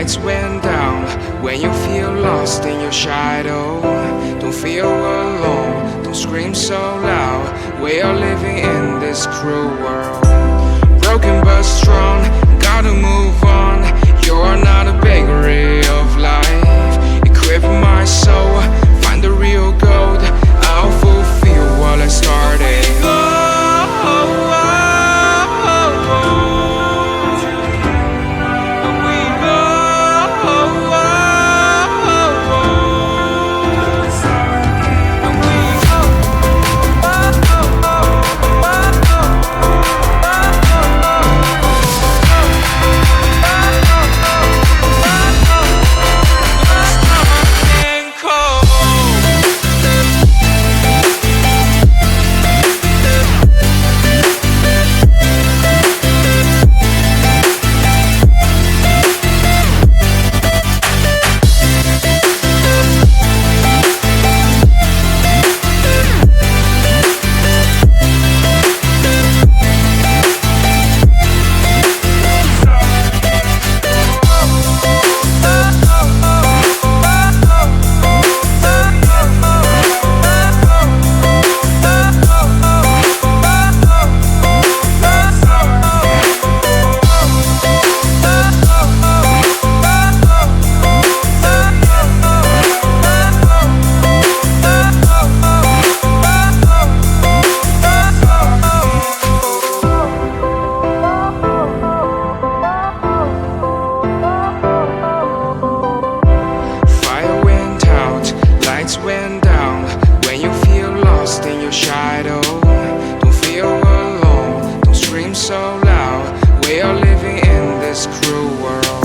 lights went down. When you feel lost in your shadow, don't feel alone, don't scream so loud. We are living in this cruel world, broken but strong, gotta move on. You're not a bakery of life, equip my soul, find the real gold. I'll fulfill what I started. Lights went down. When you feel lost in your shadow, don't feel alone, don't scream so loud. We are living in this cruel world.